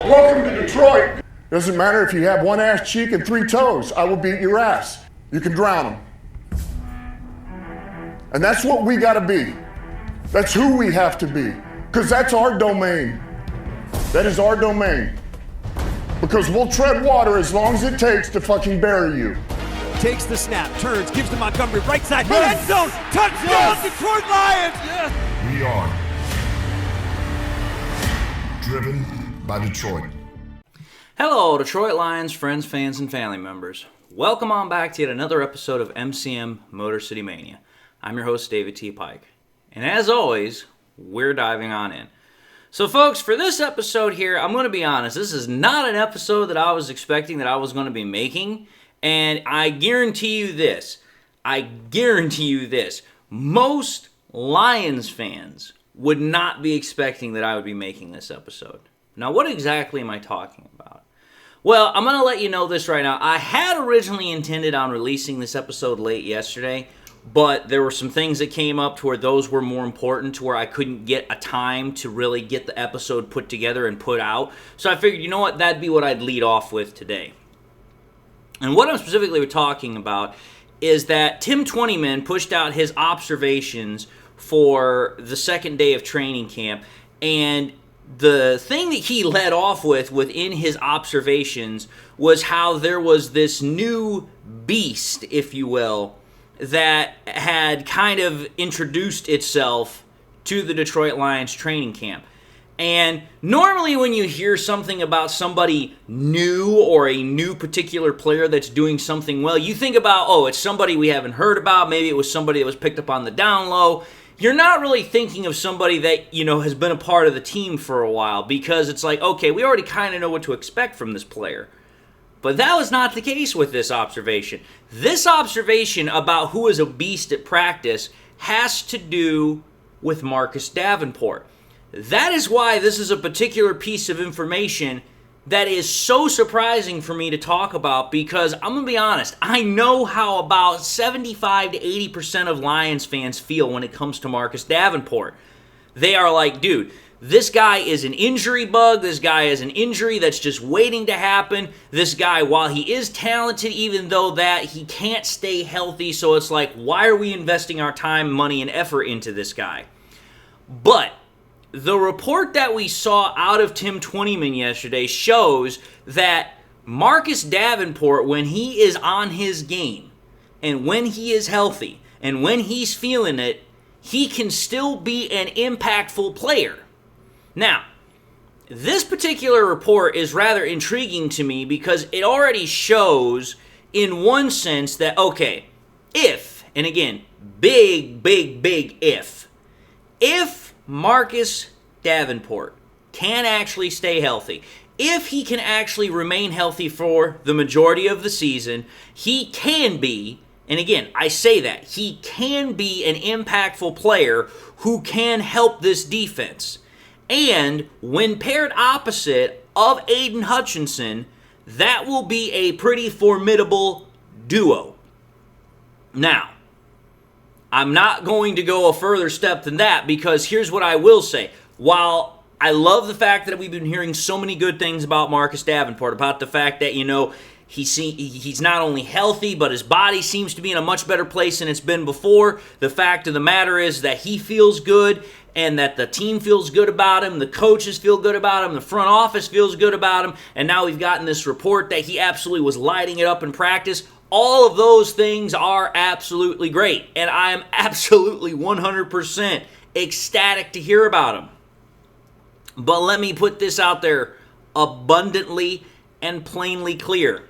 Welcome to Detroit. Doesn't matter if you have one ass cheek and 3 toes. I will beat your ass. You can drown them. And that's what we gotta be. That's who we have to be. Because that's our domain. That is our domain. Because we'll tread water as long as it takes to fucking bury you. Takes the snap, turns, gives to Montgomery, right side, end zone, touchdown, Detroit Lions! Yes. We are driven by Detroit. Hello, Detroit Lions friends, fans, and family members. Welcome on back to yet another episode of MCM Motor City Mania. I'm your host, David T. Pike. And as always, we're diving on in. So folks, for this episode here, I'm going to be honest, this is not an episode that I was expecting that I was going to be making. And I guarantee you this, most Lions fans would not be expecting that I would be making this episode. Now, what exactly am I talking about? Well, I'm going to let you know this right now. I had originally intended on releasing this episode late yesterday, but there were some things that came up to where those were more important, to where I couldn't get a time to really get the episode put together and put out. So I figured, you know what, that'd be what I'd lead off with today. And what I'm specifically talking about is that Tim Twentyman pushed out his observations for the second day of training camp, and the thing that he led off with within his observations was how there was this new beast, if you will, that had kind of introduced itself to the Detroit Lions training camp. And normally when you hear something about somebody new or a new particular player that's doing something well, you think about, oh, it's somebody we haven't heard about. Maybe it was somebody that was picked up on the down low. You're not really thinking of somebody that, has been a part of the team for a while, because it's like, okay, we already kind of know what to expect from this player. But that was not the case with this observation. This observation about who is a beast at practice has to do with Marcus Davenport. That is why this is a particular piece of information that is so surprising for me to talk about, because I'm going to be honest, I know how about 75 to 80% of Lions fans feel when it comes to Marcus Davenport. They are like, dude, this guy is an injury bug. This guy is an injury that's just waiting to happen. This guy, while he is talented, even though that he can't stay healthy, so it's like, why are we investing our time, money, and effort into this guy? But the report that we saw out of Tim Twentyman yesterday shows that Marcus Davenport, when he is on his game, and when he is healthy, and when he's feeling it, he can still be an impactful player. Now, this particular report is rather intriguing to me because it already shows, in one sense, that, okay, if, and again, big if Marcus Davenport can actually stay healthy, if he can actually remain healthy for the majority of the season, he can be, and again, I say that, he can be an impactful player who can help this defense. And when paired opposite of Aiden Hutchinson, that will be a pretty formidable duo. Now, I'm not going to go a further step than that, because here's what I will say. While I love the fact that we've been hearing so many good things about Marcus Davenport, about the fact that, he's not only healthy, but his body seems to be in a much better place than it's been before. The fact of the matter is that he feels good, and that the team feels good about him, the coaches feel good about him, the front office feels good about him, and now we've gotten this report that he absolutely was lighting it up in practice. All of those things are absolutely great, and I am absolutely 100% ecstatic to hear about him. But let me put this out there abundantly and plainly clear.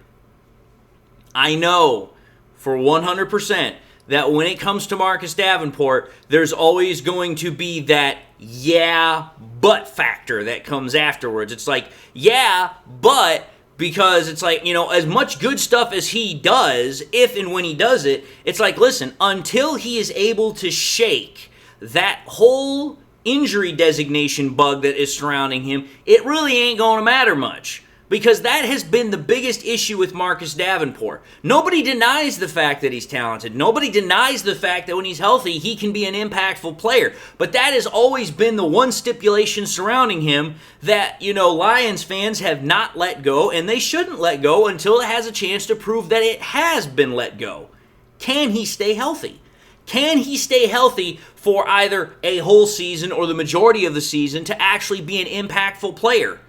I know for 100% that when it comes to Marcus Davenport, there's always going to be that yeah, but factor that comes afterwards. It's like, yeah, but, because it's like, as much good stuff as he does, if and when he does it, it's like, listen, until he is able to shake that whole injury designation bug that is surrounding him, it really ain't going to matter much. Because that has been the biggest issue with Marcus Davenport. Nobody denies the fact that he's talented. Nobody denies the fact that when he's healthy, he can be an impactful player. But that has always been the one stipulation surrounding him that, Lions fans have not let go, and they shouldn't let go until it has a chance to prove that it has been let go. Can he stay healthy? Can he stay healthy for either a whole season or the majority of the season to actually be an impactful player?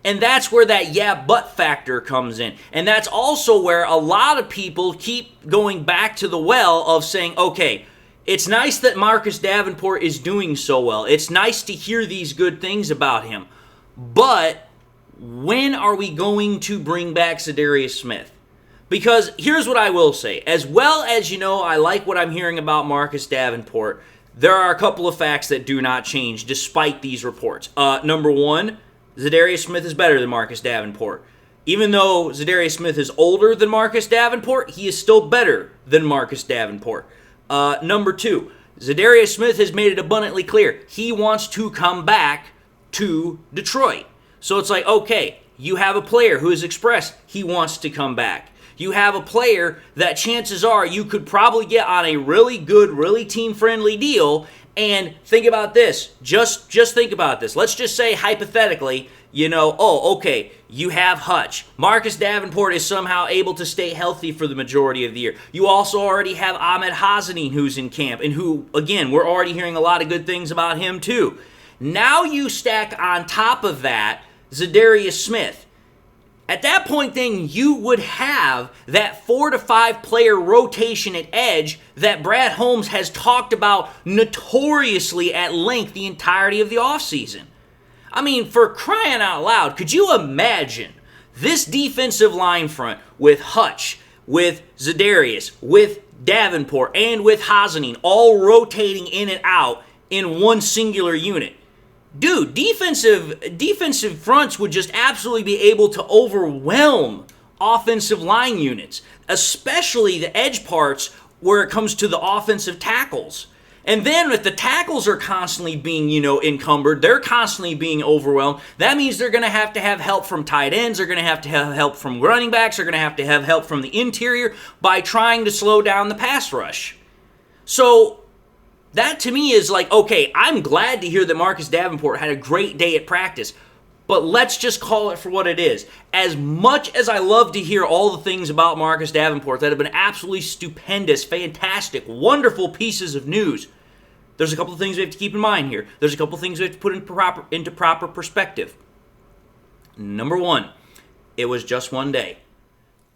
And that's where that yeah, but factor comes in. And that's also where a lot of people keep going back to the well of saying, okay, it's nice that Marcus Davenport is doing so well. It's nice to hear these good things about him. But when are we going to bring back Zadarius Smith? Because here's what I will say. As well as, I like what I'm hearing about Marcus Davenport, there are a couple of facts that do not change despite these reports. Number one, Zadarius Smith is better than Marcus Davenport. Even though Zadarius Smith is older than Marcus Davenport, he is still better than Marcus Davenport. Number two, Zadarius Smith has made it abundantly clear he wants to come back to Detroit. So it's like, okay, you have a player who has expressed he wants to come back. You have a player that chances are you could probably get on a really good, really team-friendly deal. And think about this. Just think about this. Let's just say hypothetically, okay, you have Hutch. Marcus Davenport is somehow able to stay healthy for the majority of the year. You also already have Ahmed Hazanin who's in camp and who, again, we're already hearing a lot of good things about him too. Now you stack on top of that Zadarius Smith. At that point, then, you would have that 4 to 5 player rotation at edge that Brad Holmes has talked about notoriously at length the entirety of the offseason. I mean, for crying out loud, could you imagine this defensive line front with Hutch, with Zadarius, with Davenport, and with Hazanin all rotating in and out in one singular unit? Dude, defensive fronts would just absolutely be able to overwhelm offensive line units, especially the edge parts where it comes to the offensive tackles. And then if the tackles are constantly being, encumbered, they're constantly being overwhelmed, that means they're going to have help from tight ends, they're going to have help from running backs, they're going to have help from the interior by trying to slow down the pass rush. So that to me is like, okay, I'm glad to hear that Marcus Davenport had a great day at practice, but let's just call it for what it is. As much as I love to hear all the things about Marcus Davenport that have been absolutely stupendous, fantastic, wonderful pieces of news, there's a couple of things we have to keep in mind here. There's a couple of things we have to put into proper perspective. Number one, it was just one day.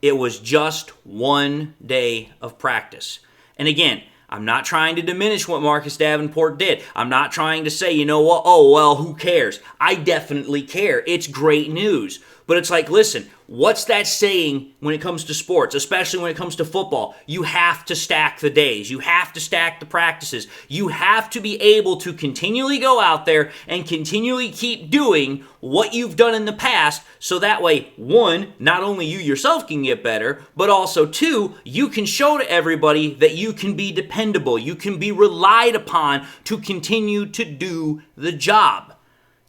It was just one day of practice. And again, I'm not trying to diminish what Marcus Davenport did. I'm not trying to say, who cares? I definitely care. It's great news. But it's like, listen, what's that saying when it comes to sports, especially when it comes to football? You have to stack the days. You have to stack the practices. You have to be able to continually go out there and continually keep doing what you've done in the past so that way, one, not only you yourself can get better, but also two, you can show to everybody that you can be dependable. You can be relied upon to continue to do the job.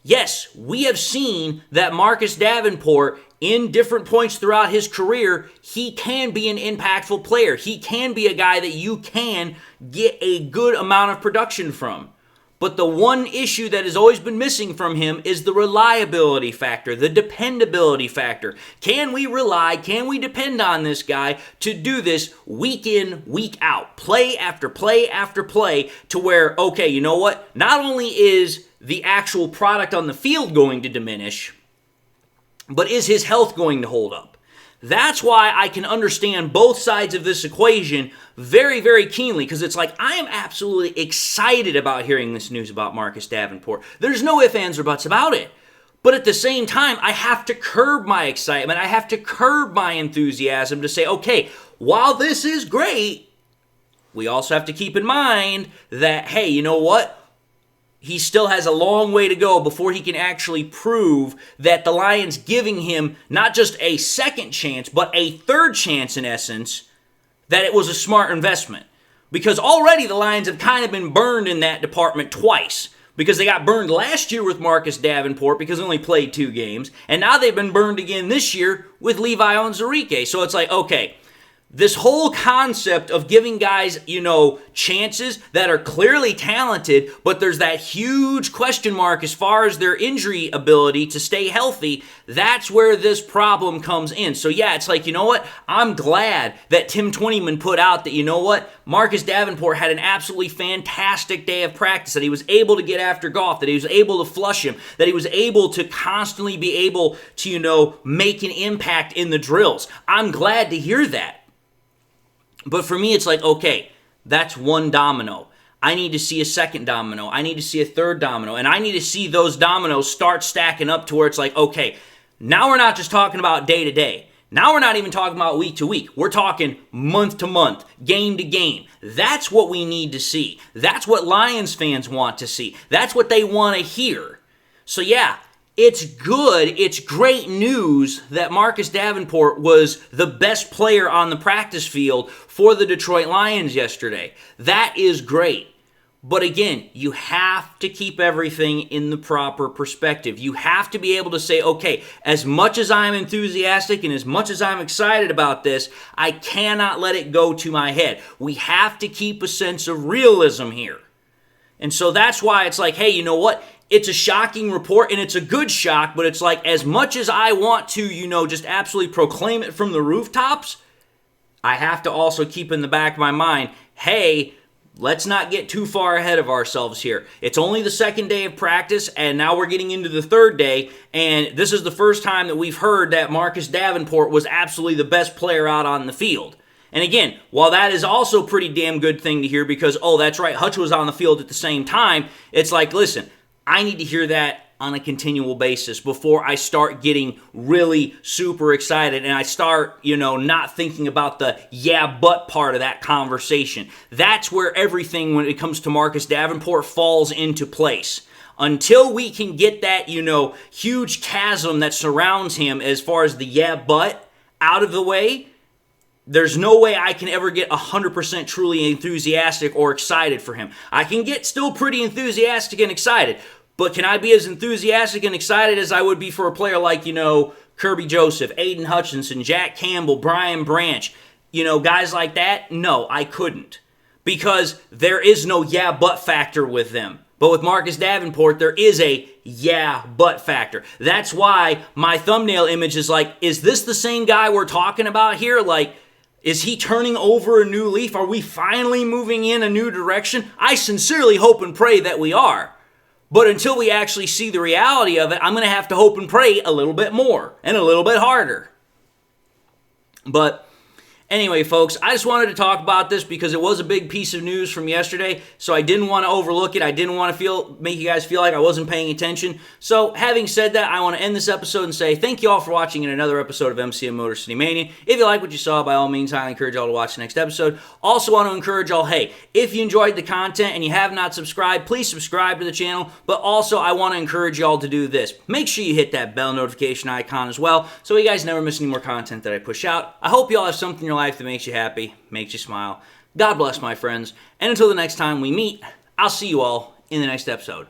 Yes, we have seen that Marcus Davenport, in different points throughout his career, he can be an impactful player. He can be a guy that you can get a good amount of production from. But the one issue that has always been missing from him is the reliability factor, the dependability factor. Can we depend on this guy to do this week in, week out, play after play after play, to where, okay, you know what? Not only is the actual product on the field going to diminish, but is his health going to hold up? That's why I can understand both sides of this equation very, very keenly, because it's like, I am absolutely excited about hearing this news about Marcus Davenport. There's no ifs, ands, or buts about it. But at the same time, I have to curb my excitement. I have to curb my enthusiasm to say, okay, while this is great, we also have to keep in mind that, hey, you know what? He still has a long way to go before he can actually prove that the Lions giving him not just a second chance, but a third chance in essence, that it was a smart investment. Because already the Lions have kind of been burned in that department twice. Because they got burned last year with Marcus Davenport because he only played 2 games. And now they've been burned again this year with Levi Onwuzurike. So it's like, okay, this whole concept of giving guys, chances that are clearly talented, but there's that huge question mark as far as their injury ability to stay healthy, that's where this problem comes in. So yeah, it's like, you know what? I'm glad that Tim Twentyman put out that, Marcus Davenport had an absolutely fantastic day of practice, that he was able to get after Goff, that he was able to flush him, that he was able to constantly be able to, make an impact in the drills. I'm glad to hear that. But for me, it's like, okay, that's one domino. I need to see a second domino. I need to see a third domino. And I need to see those dominoes start stacking up to where it's like, okay, now we're not just talking about day to day. Now we're not even talking about week to week. We're talking month to month, game to game. That's what we need to see. That's what Lions fans want to see. That's what they want to hear. So yeah, it's good, it's great news that Marcus Davenport was the best player on the practice field for the Detroit Lions yesterday. That is great. But again, you have to keep everything in the proper perspective. You have to be able to say, okay, as much as I'm enthusiastic and as much as I'm excited about this, I cannot let it go to my head. We have to keep a sense of realism here. And so that's why it's like, hey, you know what? It's a shocking report, and it's a good shock, but it's like, as much as I want to, just absolutely proclaim it from the rooftops, I have to also keep in the back of my mind, hey, let's not get too far ahead of ourselves here. It's only the second day of practice, and now we're getting into the third day, and this is the first time that we've heard that Marcus Davenport was absolutely the best player out on the field. And again, while that is also a pretty damn good thing to hear because, oh, that's right, Hutch was on the field at the same time, it's like, listen, I need to hear that on a continual basis before I start getting really super excited and I start, not thinking about the yeah, but part of that conversation. That's where everything when it comes to Marcus Davenport falls into place. Until we can get that, huge chasm that surrounds him as far as the yeah, but out of the way, there's no way I can ever get 100% truly enthusiastic or excited for him. I can get still pretty enthusiastic and excited, but can I be as enthusiastic and excited as I would be for a player like, Kirby Joseph, Aiden Hutchinson, Jack Campbell, Brian Branch, guys like that? No, I couldn't. Because there is no yeah, but factor with them. But with Marcus Davenport, there is a yeah, but factor. That's why my thumbnail image is like, is this the same guy we're talking about here? Like, is he turning over a new leaf? Are we finally moving in a new direction? I sincerely hope and pray that we are. But until we actually see the reality of it, I'm going to have to hope and pray a little bit more and a little bit harder. But anyway, folks, I just wanted to talk about this because it was a big piece of news from yesterday, so I didn't want to overlook it. I didn't want to make you guys feel like I wasn't paying attention. So, having said that, I want to end this episode and say thank you all for watching in another episode of MCM Motor City Mania. If you like what you saw, by all means, I highly encourage y'all to watch the next episode. Also want to encourage y'all, hey, if you enjoyed the content and you have not subscribed, please subscribe to the channel. But also, I want to encourage y'all to do this. Make sure you hit that bell notification icon as well, so you guys never miss any more content that I push out. I hope y'all have something in your life that makes you happy, makes you smile. God bless, my friends. And until the next time we meet, I'll see you all in the next episode.